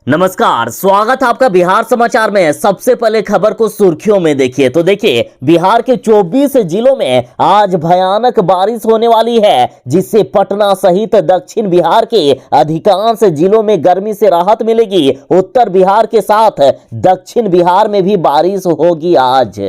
नमस्कार, स्वागत है आपका बिहार समाचार में। सबसे पहले खबर को सुर्खियों में देखिए तो देखिए, बिहार के 24 जिलों में आज भयानक बारिश होने वाली है, जिससे पटना सहित दक्षिण बिहार के अधिकांश जिलों में गर्मी से राहत मिलेगी। उत्तर बिहार के साथ दक्षिण बिहार में भी बारिश होगी। आज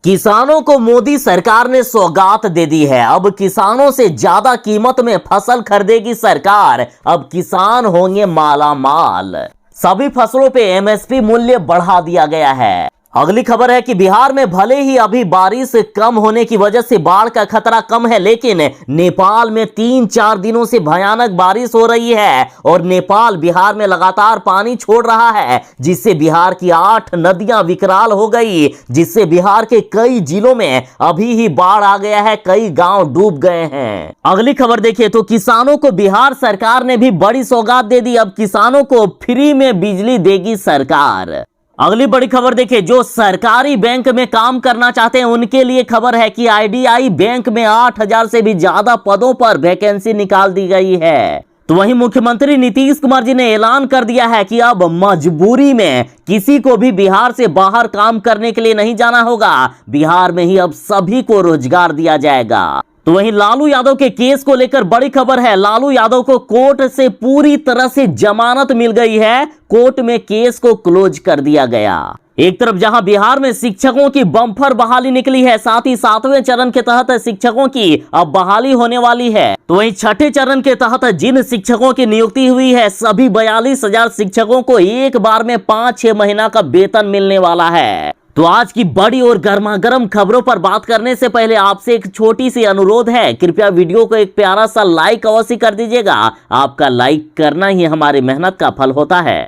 किसानों को मोदी सरकार ने सौगात दे दी है। अब किसानों से ज्यादा कीमत में फसल खरीदेगी सरकार। अब किसान होंगे माला माल। सभी फसलों पे एमएसपी मूल्य बढ़ा दिया गया है। अगली खबर है कि बिहार में भले ही अभी बारिश कम होने की वजह से बाढ़ का खतरा कम है, लेकिन नेपाल में 3-4 दिनों से भयानक बारिश हो रही है और नेपाल बिहार में लगातार पानी छोड़ रहा है, जिससे बिहार की 8 नदियां विकराल हो गई, जिससे बिहार के कई जिलों में अभी ही बाढ़ आ गया है, कई गांव डूब गए हैं। अगली खबर देखिए तो किसानों को बिहार सरकार ने भी बड़ी सौगात दे दी। अब किसानों को फ्री में बिजली देगी सरकार। अगली बड़ी खबर देखिए, जो सरकारी बैंक में काम करना चाहते हैं उनके लिए खबर है कि आईडीआई बैंक में 8000 से भी ज्यादा पदों पर वैकेंसी निकाल दी गई है। तो वहीं मुख्यमंत्री नीतीश कुमार जी ने ऐलान कर दिया है कि अब मजबूरी में किसी को भी बिहार से बाहर काम करने के लिए नहीं जाना होगा। बिहार में ही अब सभी को रोजगार दिया जाएगा। तो वहीं लालू यादव के केस को लेकर बड़ी खबर है। लालू यादव को कोर्ट से पूरी तरह से जमानत मिल गई है। कोर्ट में केस को क्लोज कर दिया गया। एक तरफ जहां बिहार में शिक्षकों की बम्पर बहाली निकली है, साथ ही 7वें चरण के तहत शिक्षकों की अब बहाली होने वाली है। तो वहीं छठे चरण के तहत जिन शिक्षकों की नियुक्ति हुई है, सभी 42,000 शिक्षकों को एक बार में 5-6 महीना का वेतन मिलने वाला है। तो आज की बड़ी और गर्मागर्म खबरों पर बात करने से पहले आपसे एक छोटी सी अनुरोध है, कृपया वीडियो को एक प्यारा सा लाइक अवश्य कर दीजिएगा। आपका लाइक करना ही हमारी मेहनत का फल होता है।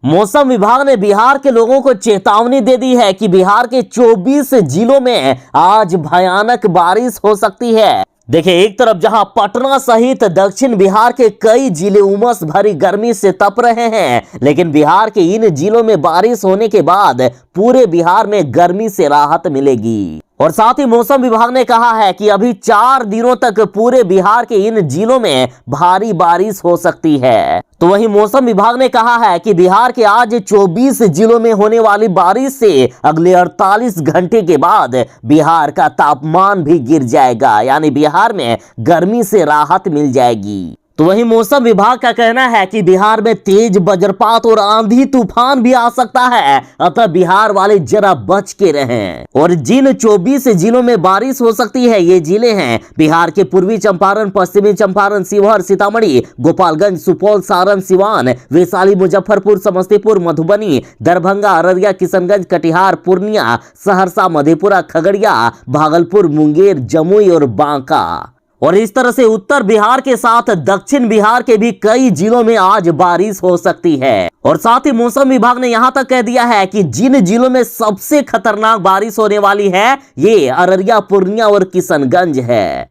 मौसम विभाग ने बिहार के लोगों को चेतावनी दे दी है कि बिहार के 24 जिलों में आज भयानक बारिश हो सकती है। देखिए, एक तरफ जहां पटना सहित दक्षिण बिहार के कई जिले उमस भरी गर्मी से तप रहे हैं, लेकिन बिहार के इन जिलों में बारिश होने के बाद पूरे बिहार में गर्मी से राहत मिलेगी। और साथ ही मौसम विभाग ने कहा है कि अभी 4 दिनों तक पूरे बिहार के इन जिलों में भारी बारिश हो सकती है। तो वहीं मौसम विभाग ने कहा है कि बिहार के आज 24 जिलों में होने वाली बारिश से अगले 48 घंटे के बाद बिहार का तापमान भी गिर जाएगा, यानी बिहार में गर्मी से राहत मिल जाएगी। तो वहीं मौसम विभाग का कहना है कि बिहार में तेज वज्रपात और आंधी तूफान भी आ सकता है, अतः बिहार वाले जरा बच के रहें। और जिन 24 जिलों में बारिश हो सकती है, ये जिले हैं बिहार के पूर्वी चंपारण, पश्चिमी चंपारण, शिवहर, सीतामढ़ी, गोपालगंज, सुपौल, सारण, सिवान, वैशाली, मुजफ्फरपुर, समस्तीपुर, मधुबनी, दरभंगा, अररिया, किशनगंज, कटिहार, पूर्णिया, सहरसा, मधेपुरा, खगड़िया, भागलपुर, मुंगेर, जमुई और बांका। और इस तरह से उत्तर बिहार के साथ दक्षिण बिहार के भी कई जिलों में आज बारिश हो सकती है। और साथ ही मौसम विभाग ने यहां तक कह दिया है कि जिन जिलों में सबसे खतरनाक बारिश होने वाली है, ये अररिया, पूर्णिया और किशनगंज है।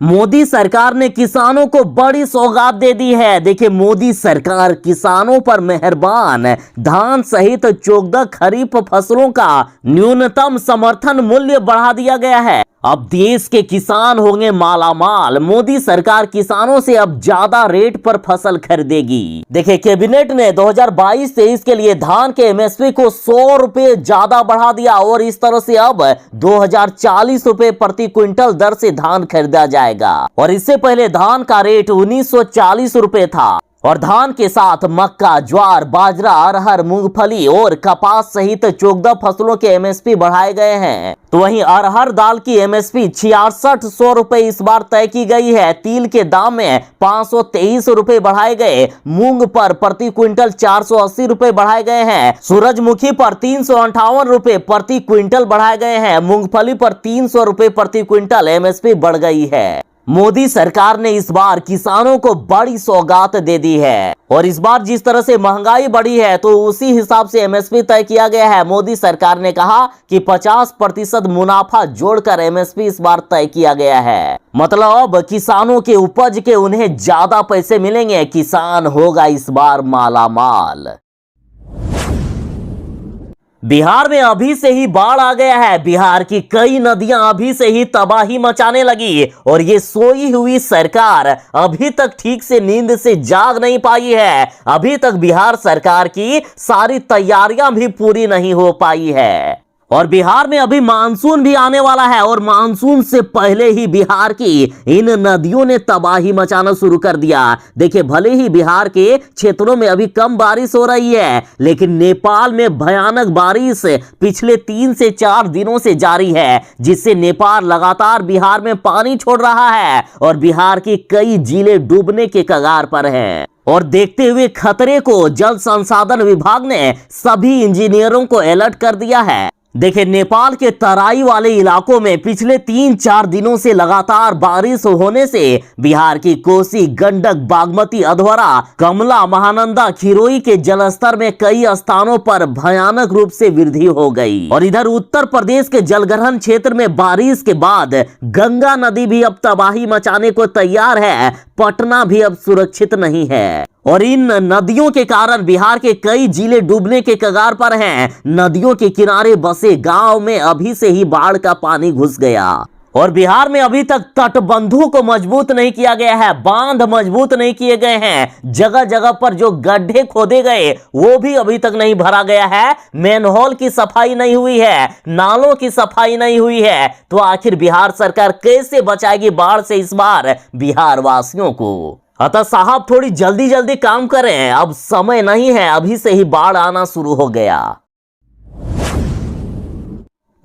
मोदी सरकार ने किसानों को बड़ी सौगात दे दी है। देखिए, मोदी सरकार किसानों पर मेहरबान। धान सहित 14 खरीफ फसलों का न्यूनतम समर्थन मूल्य बढ़ा दिया गया है। अब देश के किसान होंगे मालामाल। मोदी सरकार किसानों से अब ज्यादा रेट पर फसल खरीदेगी। देखिए, कैबिनेट ने 2022-23 के लिए धान के एमएसपी को 100 रुपए ज्यादा बढ़ा दिया और इस तरह से अब 2040 रुपए प्रति क्विंटल दर से धान खरीदा जाएगा। और इससे पहले धान का रेट 1940 रुपए था। और धान के साथ मक्का, ज्वार, बाजरा, अरहर, मूंगफली और कपास सहित 14 फसलों के एमएसपी बढ़ाए गए हैं। तो वहीं अरहर दाल की एमएसपी 6600 रुपए इस बार तय की गई है। तिल के दाम में 523 रुपए बढ़ाए गए। मूंग पर प्रति क्विंटल 480 रुपए बढ़ाए गए हैं। सूरजमुखी पर 358 रुपए प्रति क्विंटल बढ़ाए गए हैं। मूंगफली पर 300 रुपए प्रति क्विंटल एमएसपी बढ़ गई है। मोदी सरकार ने इस बार किसानों को बड़ी सौगात दे दी है। और इस बार जिस तरह से महंगाई बढ़ी है, तो उसी हिसाब से एमएसपी तय किया गया है। मोदी सरकार ने कहा कि 50% मुनाफा जोड़कर एमएसपी इस बार तय किया गया है। मतलब अब किसानों के उपज के उन्हें ज्यादा पैसे मिलेंगे। किसान होगा इस बार मालामाल। बिहार में अभी से ही बाढ़ आ गया है। बिहार की कई नदियां अभी से ही तबाही मचाने लगी और ये सोई हुई सरकार अभी तक ठीक से नींद से जाग नहीं पाई है। अभी तक बिहार सरकार की सारी तैयारियां भी पूरी नहीं हो पाई है और बिहार में अभी मानसून भी आने वाला है और मानसून से पहले ही बिहार की इन नदियों ने तबाही मचाना शुरू कर दिया। देखिए, भले ही बिहार के क्षेत्रों में अभी कम बारिश हो रही है, लेकिन नेपाल में भयानक बारिश पिछले 3 से 4 दिनों से जारी है, जिससे नेपाल लगातार बिहार में पानी छोड़ रहा है और बिहार की कई जिले डूबने के कगार पर हैं। और देखते हुए खतरे को जल संसाधन विभाग ने सभी इंजीनियरों को अलर्ट कर दिया है। देखिए, नेपाल के तराई वाले इलाकों में पिछले 3-4 दिनों से लगातार बारिश होने से बिहार की कोसी, गंडक, बागमती, अधवारा, कमला, महानंदा, खिरोई के जलस्तर में कई स्थानों पर भयानक रूप से वृद्धि हो गई। और इधर उत्तर प्रदेश के जलग्रहण क्षेत्र में बारिश के बाद गंगा नदी भी अब तबाही मचाने को तैयार है। पटना भी अब सुरक्षित नहीं है और इन नदियों के कारण बिहार के कई जिले डूबने के कगार पर हैं। नदियों के किनारे बसे गांव में अभी से ही बाढ़ का पानी घुस गया और बिहार में अभी तक तटबंधों को मजबूत नहीं किया गया है, बांध मजबूत नहीं किए गए हैं। जगह जगह पर जो गड्ढे खोदे गए वो भी अभी तक नहीं भरा गया है। मैनहोल की सफाई नहीं हुई है, नालों की सफाई नहीं हुई है। तो आखिर बिहार सरकार कैसे बचाएगी बाढ़ से इस बार बिहार वासियों को? अतः साहब, थोड़ी जल्दी जल्दी काम करें, अब समय नहीं है, अभी से ही बाढ़ आना शुरू हो गया।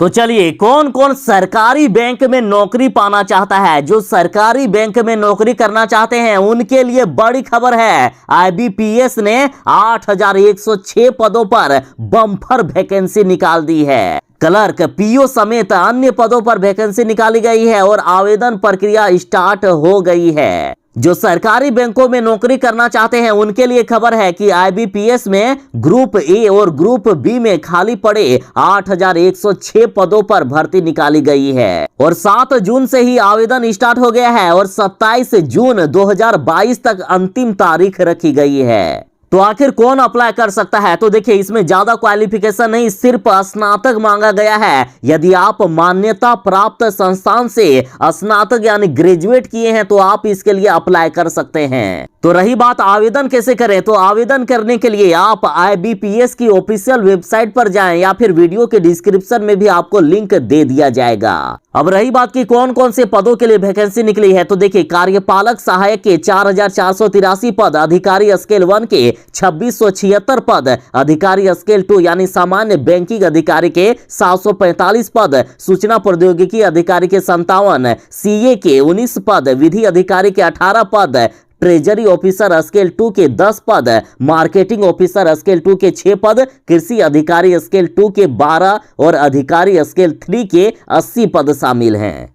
तो चलिए, कौन कौन सरकारी बैंक में नौकरी पाना चाहता है? जो सरकारी बैंक में नौकरी करना चाहते हैं उनके लिए बड़ी खबर है। आईबीपीएस ने 8106 पदों पर बम्पर वैकेंसी निकाल दी है। क्लर्क, पीओ समेत अन्य पदों पर वैकेंसी निकाली गई है और आवेदन प्रक्रिया स्टार्ट हो गई है। जो सरकारी बैंकों में नौकरी करना चाहते हैं उनके लिए खबर है कि आईबीपीएस में ग्रुप ए और ग्रुप बी में खाली पड़े 8106 पदों पर भर्ती निकाली गई है और 7 जून से ही आवेदन स्टार्ट हो गया है और 27 जून 2022 तक अंतिम तारीख रखी गई है। तो आखिर कौन अप्लाई कर सकता है? तो देखिए, इसमें ज्यादा क्वालिफिकेशन नहीं, सिर्फ स्नातक मांगा गया है। यदि आप मान्यता प्राप्त संस्थान से स्नातक यानी ग्रेजुएट किए हैं तो आप इसके लिए अप्लाई कर सकते हैं। तो रही बात आवेदन कैसे करें, तो आवेदन करने के लिए आप आईबीपीएस की ऑफिशियल वेबसाइट पर जाएं या फिर वीडियो के डिस्क्रिप्शन में भी आपको लिंक दे दिया जाएगा। अब रही बात कि कौन कौन से पदों के लिए वैकेंसी निकली है, तो देखिए, कार्यपालक सहायक के 4483 पद, अधिकारी स्केल 1 के 2676 पद, अधिकारी स्केल 2 यानी सामान्य बैंकिंग अधिकारी के 745 पद, सूचना प्रौद्योगिकी अधिकारी के 57, सीए के 19 पद, विधि अधिकारी के 18 पद, ट्रेजरी ऑफिसर स्केल 2 के 10 पद, मार्केटिंग ऑफिसर स्केल 2 के 6 पद, कृषि अधिकारी स्केल 2 के 12 और अधिकारी स्केल 3 के 80 पद शामिल हैं।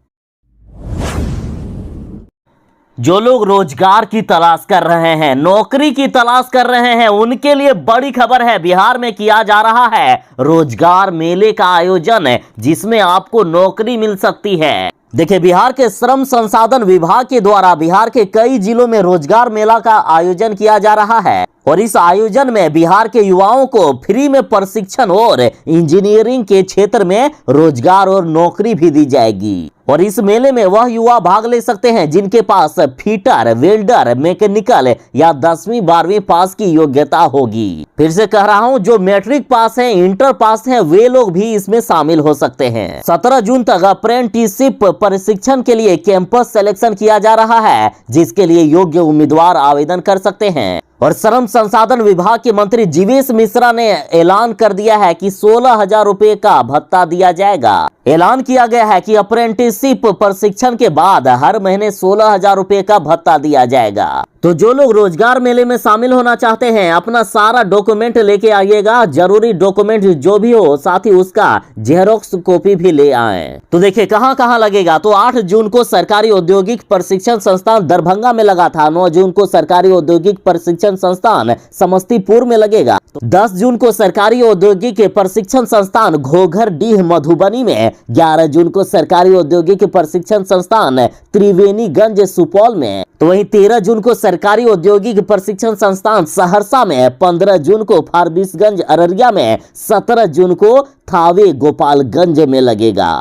जो लोग रोजगार की तलाश कर रहे हैं, नौकरी की तलाश कर रहे हैं, उनके लिए बड़ी खबर है। बिहार में किया जा रहा है रोजगार मेले का आयोजन, जिसमें आपको नौकरी मिल सकती है। देखिए, बिहार के श्रम संसाधन विभाग के द्वारा बिहार के कई जिलों में रोजगार मेला का आयोजन किया जा रहा है और इस आयोजन में बिहार के युवाओं को फ्री में प्रशिक्षण और इंजीनियरिंग के क्षेत्र में रोजगार और नौकरी भी दी जाएगी। और इस मेले में वह युवा भाग ले सकते हैं जिनके पास फिटर, वेल्डर, मैकेनिकल या 10वीं 12वीं पास की योग्यता होगी। फिर से कह रहा हूं, जो मैट्रिक पास है, इंटर पास है, वे लोग भी इसमें शामिल हो सकते हैं। 17 जून तक अप्रेंटिसशिप प्रशिक्षण के लिए कैंपस सिलेक्शन किया जा रहा है, जिसके लिए योग्य उम्मीदवार आवेदन कर सकते हैं। और श्रम संसाधन विभाग के मंत्री जीवेश मिश्रा ने ऐलान कर दिया है कि 16,000 रुपए का भत्ता दिया जाएगा। ऐलान किया गया है कि अप्रेंटिसशिप प्रशिक्षण के बाद हर महीने 16,000 रुपए का भत्ता दिया जाएगा। तो जो लोग रोजगार मेले में शामिल होना चाहते हैं, अपना सारा डॉक्यूमेंट लेके आइएगा, जरूरी डॉक्यूमेंट जो भी हो, साथ ही उसका जेरोक्स कॉपी भी ले आए। तो देखिए, कहां कहां लगेगा, तो 8 जून को सरकारी औद्योगिक प्रशिक्षण संस्थान दरभंगा में लगा था। 9 जून को सरकारी औद्योगिक प्रशिक्षण संस्थान समस्तीपुर में लगेगा। 10 जून को सरकारी औद्योगिक प्रशिक्षण संस्थान घोघरडीह मधुबनी में। 11 जून को सरकारी औद्योगिक प्रशिक्षण संस्थान त्रिवेणीगंज सुपौल में। तो वहीं 13 जून को सरकारी औद्योगिक प्रशिक्षण संस्थान सहरसा में 15 जून को, फारबिसगंज अररिया में 17 जून को, थावे गोपालगंज में लगेगा।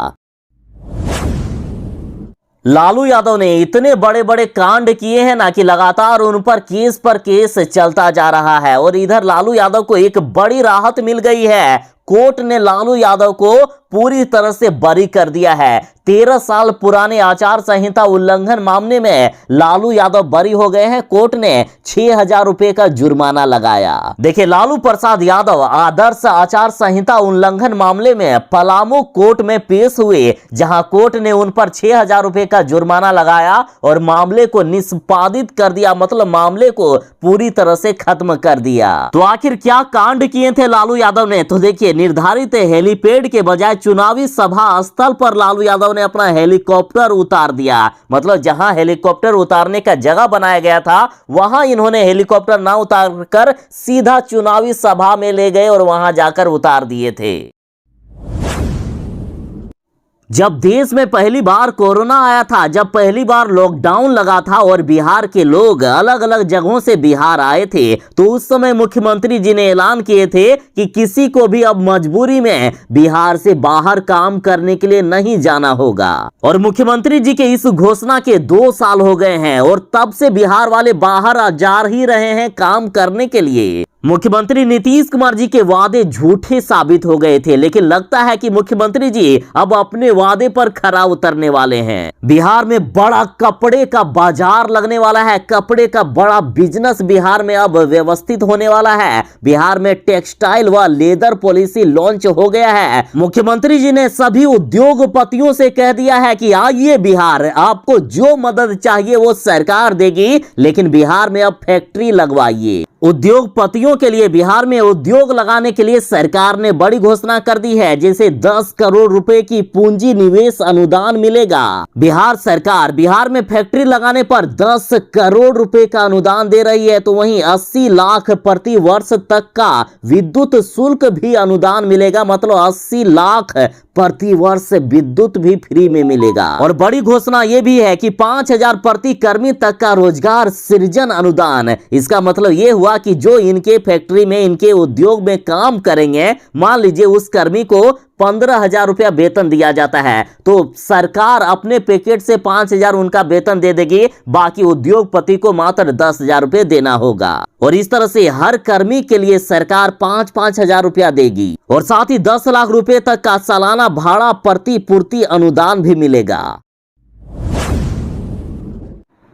लालू यादव ने इतने बड़े बड़े कांड किए हैं ना कि लगातार उन पर केस चलता जा रहा है। और इधर लालू यादव को एक बड़ी राहत मिल गई है। कोर्ट ने लालू यादव को पूरी तरह से बरी कर दिया है। 13 साल पुराने आचार संहिता उल्लंघन मामले में लालू यादव बरी हो गए हैं। कोर्ट ने 6,000 रुपए का जुर्माना लगाया। देखिए, लालू प्रसाद यादव आदर्श आचार संहिता उल्लंघन मामले में पलामू कोर्ट में पेश हुए, जहां कोर्ट ने उन पर 6,000 रुपए का जुर्माना लगाया और मामले को निष्पादित कर दिया, मतलब मामले को पूरी तरह से खत्म कर दिया। तो आखिर क्या कांड किए थे लालू यादव ने? तो देखिए, निर्धारित हेलीपैड के बजाय चुनावी सभा स्थल पर लालू यादव ने अपना हेलीकॉप्टर उतार दिया। मतलब जहां हेलीकॉप्टर उतारने का जगह बनाया गया था, वहां इन्होंने हेलीकॉप्टर ना उतारकर सीधा चुनावी सभा में ले गए और वहां जाकर उतार दिए थे। जब देश में पहली बार कोरोना आया था, जब पहली बार लॉकडाउन लगा था और बिहार के लोग अलग अलग जगहों से बिहार आए थे, तो उस समय मुख्यमंत्री जी ने ऐलान किए थे कि किसी को भी अब मजबूरी में बिहार से बाहर काम करने के लिए नहीं जाना होगा। और मुख्यमंत्री जी के इस घोषणा के 2 साल हो गए हैं और तब से बिहार वाले बाहर जा ही रहे हैं काम करने के लिए। मुख्यमंत्री नीतीश कुमार जी के वादे झूठे साबित हो गए थे, लेकिन लगता है कि मुख्यमंत्री जी अब अपने वादे पर खरा उतरने वाले हैं। बिहार में बड़ा कपड़े का बाजार लगने वाला है। कपड़े का बड़ा बिजनेस बिहार में अब व्यवस्थित होने वाला है। बिहार में टेक्सटाइल व लेदर पॉलिसी लॉन्च हो गया है। मुख्यमंत्री जी ने सभी उद्योगपतियों से कह दिया है कि आइए बिहार, आपको जो मदद चाहिए वो सरकार देगी, लेकिन बिहार में अब फैक्ट्री लगवाइए। उद्योगपतियों के लिए बिहार में उद्योग लगाने के लिए सरकार ने बड़ी घोषणा कर दी है, जैसे 10 करोड़ रुपए की पूंजी निवेश अनुदान मिलेगा। बिहार सरकार बिहार में फैक्ट्री लगाने पर 10 करोड़ रुपए का अनुदान दे रही है, तो वहीं 80 लाख प्रति वर्ष तक का विद्युत शुल्क भी अनुदान मिलेगा। मतलब 80 लाख प्रति वर्ष विद्युत भी फ्री में मिलेगा। और बड़ी घोषणा यह भी है कि 5,000 प्रति कर्मी तक का रोजगार सृजन अनुदान। इसका मतलब यह हुआ कि जो इनके फैक्ट्री में, इनके उद्योग में काम करेंगे, मान लीजिए उस कर्मी को 15,000 रुपया वेतन दिया जाता है, तो सरकार अपने पैकेट से 5,000 उनका वेतन दे देगी, बाकी उद्योगपति को मात्र 10,000 रुपये देना होगा। और इस तरह से हर कर्मी के लिए सरकार 5-5 हजार रुपया देगी और साथ ही 10 लाख रुपए तक का सालाना भाड़ा प्रतिपूर्ति अनुदान भी मिलेगा।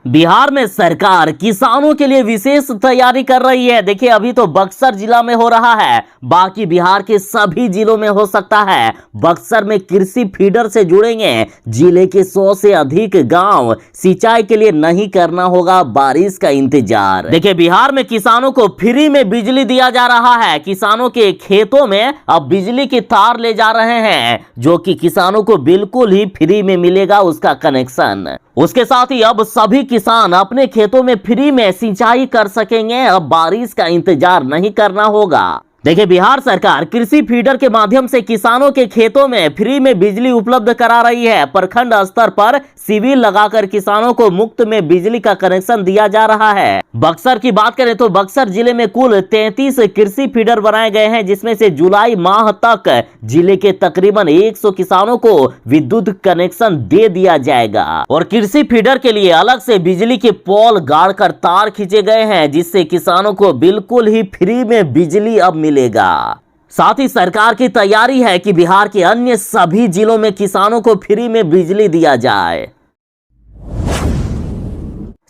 बिहार में सरकार किसानों के लिए विशेष तैयारी कर रही है। देखिए, अभी तो बक्सर जिला में हो रहा है, बाकी बिहार के सभी जिलों में हो सकता है। बक्सर में कृषि फीडर से जुड़ेंगे जिले के 100 से अधिक गांव। सिंचाई के लिए नहीं करना होगा बारिश का इंतजार। देखिए, बिहार में किसानों को फ्री में बिजली दिया जा रहा है। किसानों के खेतों में अब बिजली की तार ले जा रहे हैं, जो कि किसानों को बिल्कुल ही फ्री में मिलेगा उसका कनेक्शन। उसके साथ ही अब सभी किसान अपने खेतों में फ्री में सिंचाई कर सकेंगे। अब बारिश का इंतजार नहीं करना होगा। देखिए, बिहार सरकार कृषि फीडर के माध्यम से किसानों के खेतों में फ्री में बिजली उपलब्ध करा रही है। प्रखंड स्तर पर शिविर लगाकर किसानों को मुफ्त में बिजली का कनेक्शन दिया जा रहा है। बक्सर की बात करें तो बक्सर जिले में कुल 33 कृषि फीडर बनाए गए हैं, जिसमें से जुलाई माह तक जिले के तकरीबन 100 किसानों को विद्युत कनेक्शन दे दिया जाएगा। और कृषि फीडर के लिए अलग से बिजली के पोल गाड़कर तार खींचे गए हैं, जिससे किसानों को बिल्कुल ही फ्री में बिजली अब मिलेगा। साथ ही सरकार की तैयारी है कि बिहार के अन्य सभी जिलों में किसानों को फ्री में बिजली दिया जाए।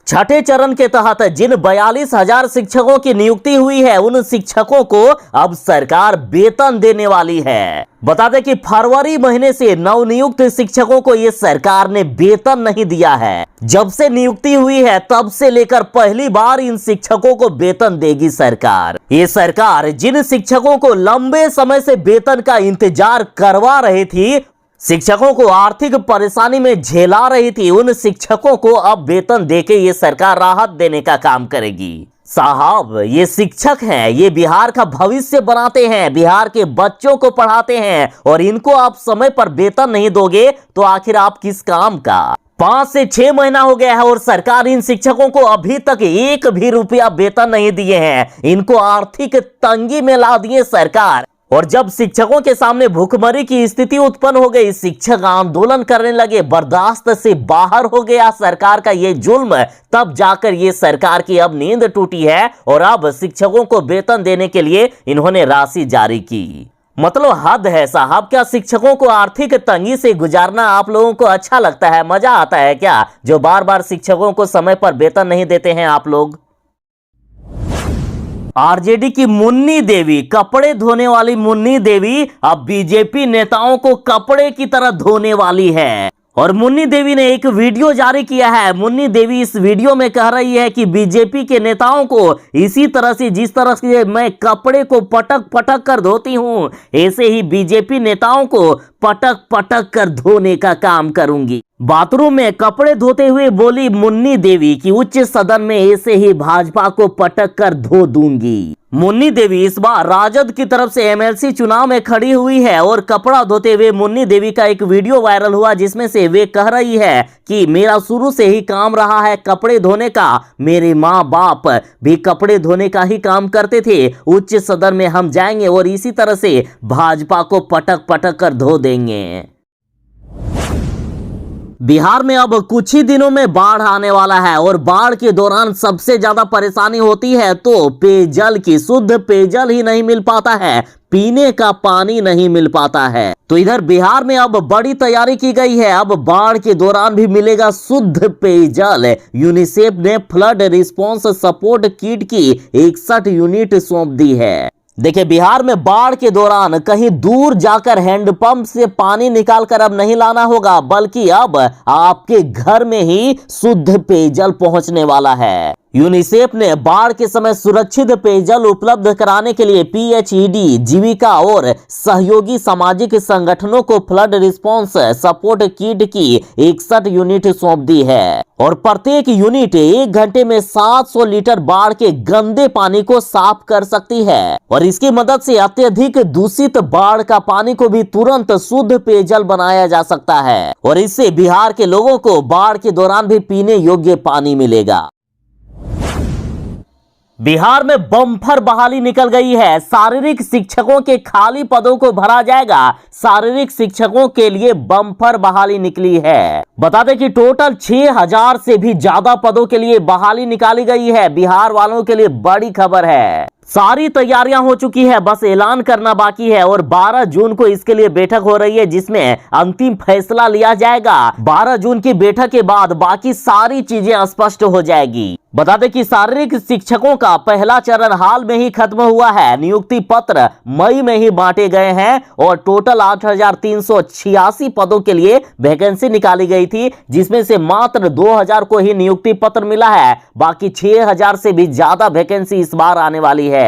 छठे चरण के तहत जिन 42,000 शिक्षकों की नियुक्ति हुई है, उन शिक्षकों को अब सरकार वेतन देने वाली है। बता दें कि फरवरी महीने से नवनियुक्त शिक्षकों को ये सरकार ने वेतन नहीं दिया है। जब से नियुक्ति हुई है तब से लेकर पहली बार इन शिक्षकों को वेतन देगी सरकार। ये सरकार जिन शिक्षकों को लंबे समय से वेतन का इंतजार करवा रही थी, शिक्षकों को आर्थिक परेशानी में झेला रही थी, उन शिक्षकों को अब वेतन देके ये सरकार राहत देने का काम करेगी। साहब, ये शिक्षक हैं, ये बिहार का भविष्य बनाते हैं, बिहार के बच्चों को पढ़ाते हैं, और इनको आप समय पर वेतन नहीं दोगे तो आखिर आप किस काम का। 5 से 6 महीना हो गया है और सरकार इन शिक्षकों को अभी तक 1 भी रुपया वेतन नहीं दिए हैं। इनको आर्थिक तंगी में ला दिए सरकार। और जब शिक्षकों के सामने भूखमरी की स्थिति उत्पन्न हो गई, शिक्षक आंदोलन करने लगे, बर्दाश्त से बाहर हो गया सरकार का ये जुल्म, तब जाकर ये सरकार की अब नींद टूटी है और अब शिक्षकों को वेतन देने के लिए इन्होंने राशि जारी की। मतलब हद है साहब। क्या शिक्षकों को आर्थिक तंगी से गुजारना आप लोगों को अच्छा लगता है, मजा आता है क्या, जो बार बार शिक्षकों को समय पर वेतन नहीं देते हैं आप लोग? आरजेडी की मुन्नी देवी, कपड़े धोने वाली मुन्नी देवी अब बीजेपी नेताओं को कपड़े की तरह धोने वाली है। और मुन्नी देवी ने एक वीडियो जारी किया है। मुन्नी देवी इस वीडियो में कह रही है कि बीजेपी के नेताओं को इसी तरह से, जिस तरह से मैं कपड़े को पटक पटक कर धोती हूं, ऐसे ही बीजेपी नेताओं को पटक पटक कर धोने का काम करूंगी। बाथरूम में कपड़े धोते हुए बोली मुन्नी देवी कि उच्च सदन में ऐसे ही भाजपा को पटक कर धो दूंगी। मुन्नी देवी इस बार राजद की तरफ से एमएलसी चुनाव में खड़ी हुई है और कपड़ा धोते हुए मुन्नी देवी का एक वीडियो वायरल हुआ, जिसमें से वे कह रही है कि मेरा शुरू से ही काम रहा है कपड़े धोने का, मेरे माँ बाप भी कपड़े धोने का ही काम करते थे, उच्च सदन में हम जाएंगे और इसी तरह से भाजपा को पटक पटक कर धो देंगे। बिहार में अब कुछ ही दिनों में बाढ़ आने वाला है और बाढ़ के दौरान सबसे ज्यादा परेशानी होती है तो पेयजल की। शुद्ध पेयजल ही नहीं मिल पाता है, पीने का पानी नहीं मिल पाता है। तो इधर बिहार में अब बड़ी तैयारी की गई है। अब बाढ़ के दौरान भी मिलेगा शुद्ध पेयजल। यूनिसेफ ने फ्लड रिस्पांस सपोर्ट किट की 61 यूनिट सौंप दी है। देखिए, बिहार में बाढ़ के दौरान कहीं दूर जाकर हैंडपंप से पानी निकालकर अब नहीं लाना होगा, बल्कि अब आपके घर में ही शुद्ध पेयजल पहुंचने वाला है। यूनिसेफ ने बाढ़ के समय सुरक्षित पेयजल उपलब्ध कराने के लिए पीएचईडी, जीविका और सहयोगी सामाजिक संगठनों को फ्लड रिस्पांस सपोर्ट किट की 61 यूनिट सौंप दी है और प्रत्येक यूनिट 1 घंटे में 700 लीटर बाढ़ के गंदे पानी को साफ कर सकती है और इसकी मदद से अत्यधिक दूषित बाढ़ का पानी को भी तुरंत शुद्ध पेयजल बनाया जा सकता है और इससे बिहार के लोगों को बाढ़ के दौरान भी पीने योग्य पानी मिलेगा। बिहार में बम्पर बहाली निकल गई है। शारीरिक शिक्षकों के खाली पदों को भरा जाएगा। शारीरिक शिक्षकों के लिए बम्पर बहाली निकली है। बता दें कि टोटल 6000 से भी ज्यादा पदों के लिए बहाली निकाली गई है। बिहार वालों के लिए बड़ी खबर है। सारी तैयारियां हो चुकी है, बस ऐलान करना बाकी है और 12 जून को इसके लिए बैठक हो रही है, जिसमें अंतिम फैसला लिया जाएगा। 12 जून की बैठक के बाद बाकी सारी चीजें स्पष्ट हो जाएगी। बता दें कि शारीरिक शिक्षकों का पहला चरण हाल में ही खत्म हुआ है। नियुक्ति पत्र मई में ही बांटे गए हैं और टोटल 8386 पदों के लिए वैकेंसी निकाली गई थी, जिसमें से मात्र 2000 को ही नियुक्ति पत्र मिला है। बाकी 6000 से भी ज्यादा वैकेंसी इस बार आने वाली है।